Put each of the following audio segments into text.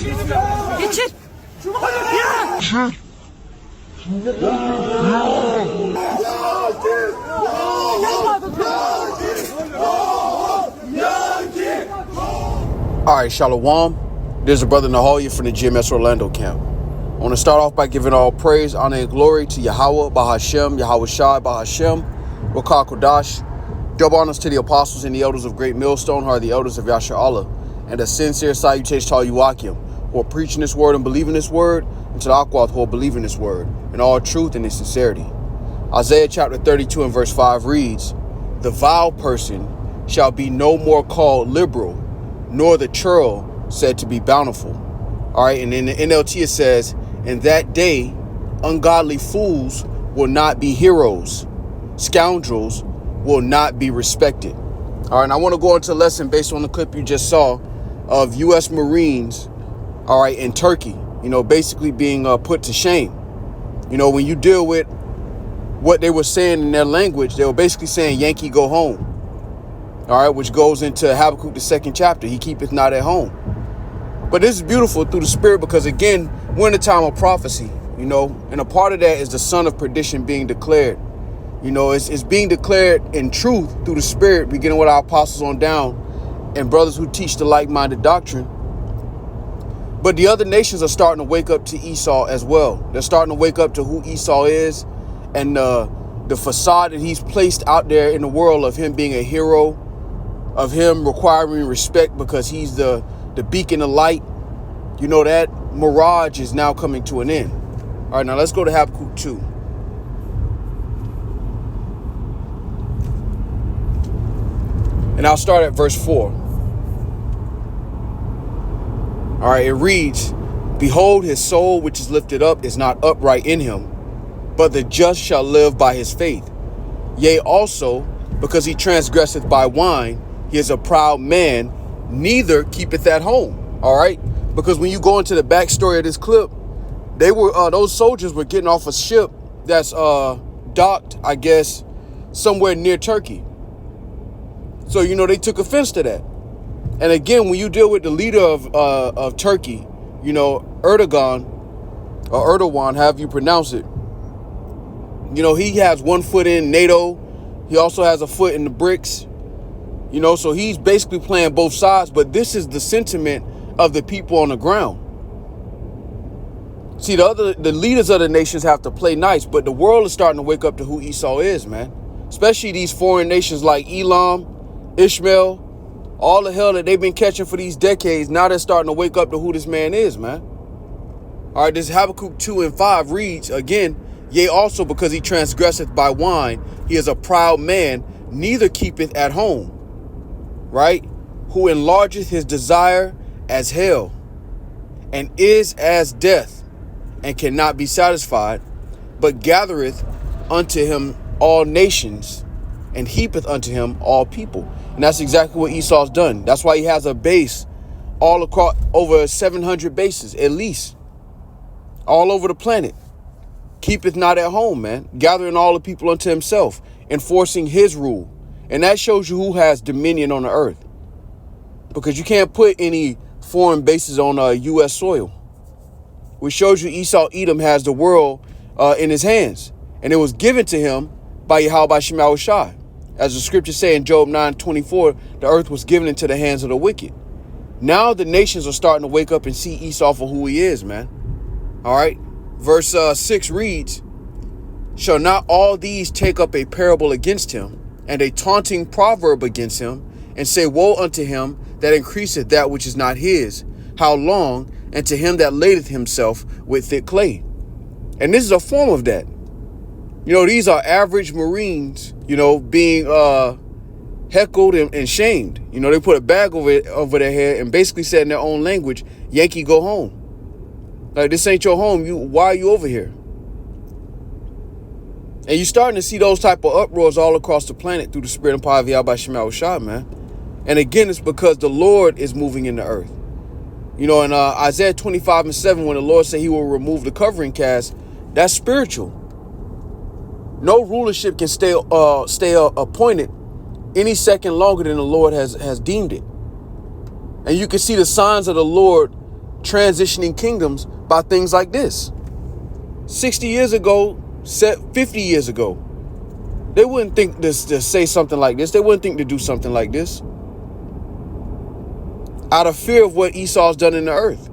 Geçir. Ya. All right, Shalom. There's a brother Nahoya from the GMS Orlando camp. I want to start off by giving all praise, honor, and glory to Yahweh, Bahashem, Yahweh Shai, Bahashem, Wakar Kodash. Double honors to the apostles and the elders of Great Millstone, who are the elders of Yasha Allah, and a sincere salutation to all you Akim, who are preaching this word and believing this word, and to the Akwath, who are believing this word, in all truth and in sincerity. Isaiah chapter 32 and verse 5 reads, "The vile person shall be no more called liberal, nor the churl said to be bountiful." All right, and in the NLT it says, "In that day, ungodly fools will not be heroes. Scoundrels will not be respected." All right, and I want to go into a lesson based on the clip you just saw of U.S. Marines, all right, in Turkey, basically being put to shame. When you deal with what they were saying in their language, they were basically saying, "Yankee, go home." All right, which goes into Habakkuk, the 2nd chapter. He keepeth not at home. But this is beautiful through the spirit because, again, we're in a time of prophecy, and a part of that is the son of perdition being declared. It's being declared in truth through the spirit, beginning with our apostles on down and brothers who teach the like-minded doctrine. But the other nations are starting to wake up to Esau as well. They're starting to wake up to who Esau is and the facade that he's placed out there in the world of him being a hero, of him requiring respect because he's the beacon of light. That mirage is now coming to an end. All right, now let's go to Habakkuk 2. And I'll start at verse 4. All right, it reads, "Behold, his soul which is lifted up is not upright in him, but the just shall live by his faith. Yea, also, because he transgresseth by wine, he is a proud man, neither keepeth at home." All right, because when you go into the backstory of this clip, those soldiers were getting off a ship that's docked, I guess, somewhere near Turkey. So, they took offense to that. And again, when you deal with the leader of Turkey, Erdogan, or Erdogan, however you pronounce it, he has one foot in NATO. He also has a foot in the BRICS. So he's basically playing both sides. But this is the sentiment of the people on the ground. See, the leaders of the nations have to play nice, but the world is starting to wake up to who Esau is, man. Especially these foreign nations like Elam, Ishmael, all the hell that they've been catching for these decades. Now they're starting to wake up to who this man is, man. All right, this Habakkuk 2 and 5 reads again, "Yea, also because he transgresseth by wine, he is a proud man, neither keepeth at home." Right? "Who enlargeth his desire as hell, and is as death, and cannot be satisfied, but gathereth unto him all nations, and heapeth unto him all people." And that's exactly what Esau's done. That's why he has a base all across, over 700 bases, at least, all over the planet. Keepeth not at home, man. Gathering all the people unto himself, enforcing his rule. And that shows you who has dominion on the earth. Because you can't put any foreign bases on U.S. soil. Which shows you Esau Edom has the world in his hands. And it was given to him by Yahweh Shemau Shai. As the scriptures say in Job 9:24, the earth was given into the hands of the wicked. Now the nations are starting to wake up and see Esau for who he is, man. All right. Verse 6 reads, "Shall not all these take up a parable against him, and a taunting proverb against him, and say, Woe unto him that increaseth that which is not his, how long, and to him that ladeth himself with thick clay." And this is a form of that. These are average Marines, being heckled and shamed. They put a bag over their head and basically said in their own language, "Yankee, go home." Like, this ain't your home. Why are you over here? And you're starting to see those type of uproars all across the planet through the spirit and power of Yahweh Shemau Shah, man. And again, it's because the Lord is moving in the earth. In Isaiah 25 and 7, when the Lord said he will remove the covering cast, that's spiritual. No rulership can stay appointed any second longer than the Lord has deemed it. And you can see the signs of the Lord transitioning kingdoms by things like this. 60 years ago, 50 years ago, they wouldn't think to say something like this. They wouldn't think to do something like this out of fear of what Esau's done in the earth.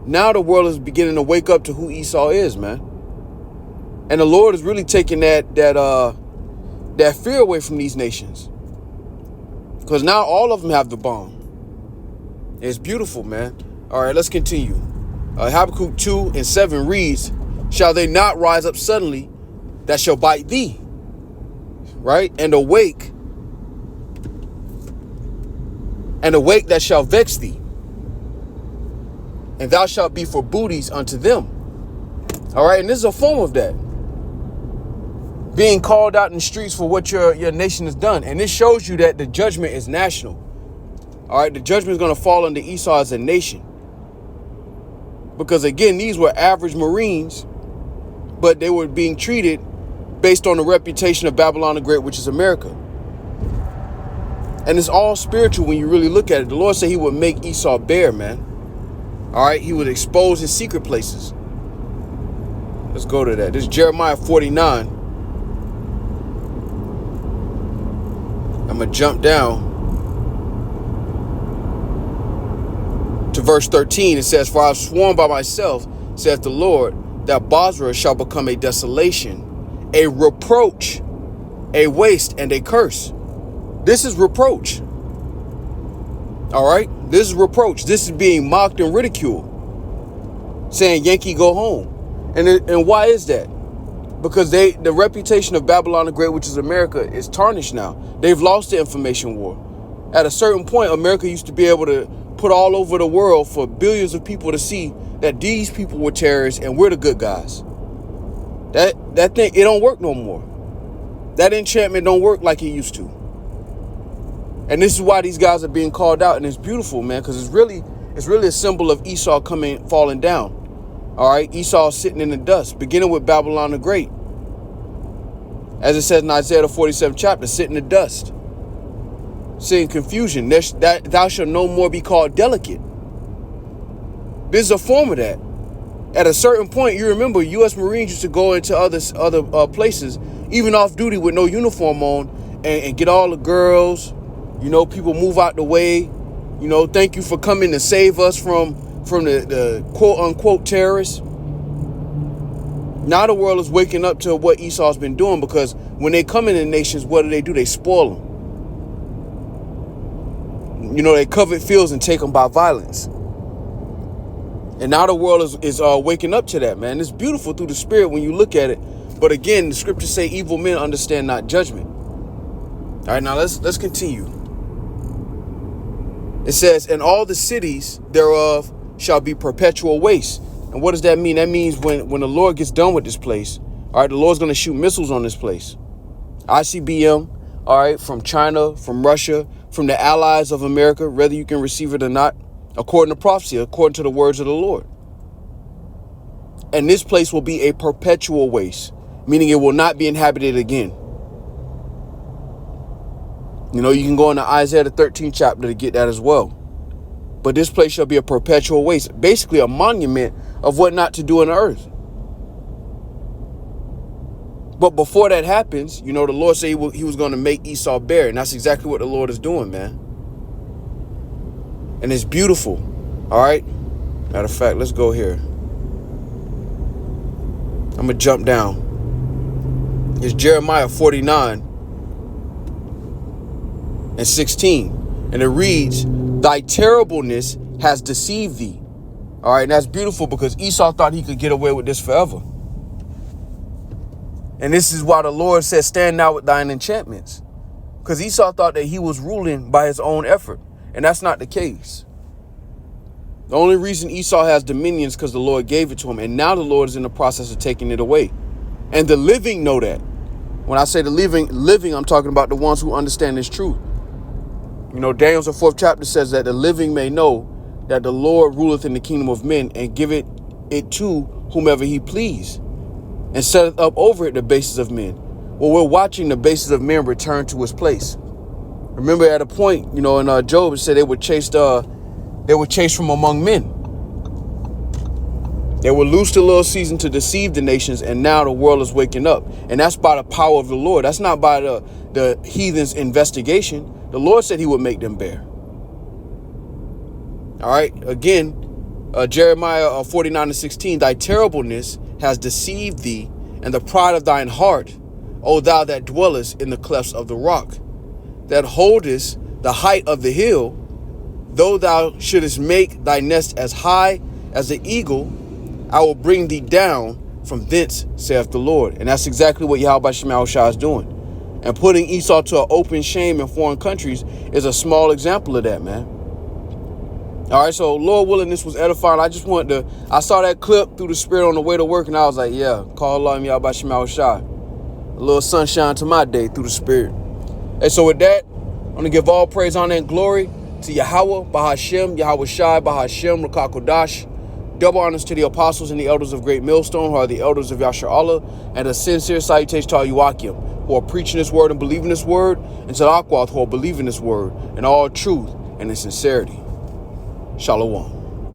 Now the world is beginning to wake up to who Esau is, man. And the Lord is really taking that fear away from these nations. Because now all of them have the bomb. It's beautiful, man. All right, let's continue. Habakkuk 2:7 reads, shall they not rise up suddenly that shall bite thee? Right? And awake that shall vex thee. And thou shalt be for booties unto them. All right, and this is a form of that. Being called out in the streets for what your nation has done. And this shows you that the judgment is national. All right, the judgment is going to fall under Esau as a nation. Because again, these were average Marines, but they were being treated based on the reputation of Babylon the Great, which is America. And it's all spiritual when you really look at it. The Lord said he would make Esau bare, man. All right, he would expose his secret places. Let's go to that. This is Jeremiah 49. I'm going to jump down to verse 13. It says, for I have sworn by myself, saith the Lord, that Bozrah shall become a desolation, a reproach, a waste, and a curse. This is reproach. All right. This is reproach. This is being mocked and ridiculed. Saying, Yankee, go home. And why is that? Because the reputation of Babylon the Great, which is America, is tarnished now. They've lost the information war. At a certain point, America used to be able to put all over the world for billions of people to see that these people were terrorists and we're the good guys. That thing, it don't work no more. That enchantment don't work like it used to. And this is why these guys are being called out. And it's beautiful, man, because it's really a symbol of Esau falling down. All right. Esau sitting in the dust, beginning with Babylon the Great. As it says in Isaiah the 47th chapter, sit in the dust. Seeing confusion, thou shalt no more be called delicate. This is a form of that. At a certain point, you remember U.S. Marines used to go into other places, even off duty with no uniform on, and get all the girls. You know, people move out the way. You know, thank you for coming to save us from the quote unquote terrorists. Now the world is waking up to what Esau's been doing, because when they come in the nations, what do? They spoil them. You know, they covet fields and take them by violence. And now the world is waking up to that, man. It's beautiful through the spirit when you look at it. But again, the scriptures say evil men understand not judgment. All right, now let's continue. It says, and all the cities thereof shall be perpetual waste. And what does that mean? That means when the Lord gets done with this place, all right, the Lord's going to shoot missiles on this place. ICBM, all right, from China, from Russia, from the allies of America, whether you can receive it or not, according to prophecy, according to the words of the Lord. And this place will be a perpetual waste, meaning it will not be inhabited again. You know, you can go into Isaiah the 13th chapter to get that as well. But this place shall be a perpetual waste, basically a monument of what not to do on the earth. But before that happens, you know, the Lord said he was going to make Esau bare. And that's exactly what the Lord is doing, man. And it's beautiful. All right. Matter of fact, let's go here. I'm going to jump down. It's Jeremiah 49:16. And it reads, thy terribleness has deceived thee. All right. And that's beautiful, because Esau thought he could get away with this forever. And this is why the Lord says, stand now with thine enchantments. Because Esau thought that he was ruling by his own effort. And that's not the case. The only reason Esau has dominion is because the Lord gave it to him. And now the Lord is in the process of taking it away. And the living know that. When I say the living, I'm talking about the ones who understand this truth. You know, Daniel's the 4th chapter says that the living may know that the Lord ruleth in the kingdom of men, and giveth it to whomever he please, and setteth up over it the bases of men. Well, we're watching the bases of men return to his place. Remember, at a point, you know, in Job, it said they were chased from among men. They were loosed a little season to deceive the nations, and now the world is waking up. And that's by the power of the Lord. That's not by the heathens' investigation. The Lord said he would make them bear. All right. Again, Jeremiah 49:16, thy terribleness has deceived thee, and the pride of thine heart, O thou that dwellest in the clefts of the rock, that holdest the height of the hill, though thou shouldest make thy nest as high as the eagle, I will bring thee down from thence, saith the Lord. And that's exactly what Yahweh Shema Shah is doing. And putting Esau to an open shame in foreign countries is a small example of that, man. All right, so Lord willing, this was edifying. I saw that clip through the spirit on the way to work, and I was like, yeah, call Allah Yahweh Shema Shah. A little sunshine to my day through the spirit. And so with that, I'm going to give all praise, honor, and glory to Yahweh, Bahashem, Yahweh Shai, Bahashem, Rakakodash. Double honors to the apostles and the elders of Great Millstone, who are the elders of Yashar Allah, and a sincere salutation to all Yuakim, who are preaching this word and believing this word, and to the Akwath, who are believing this word in all truth and in sincerity. Shalom.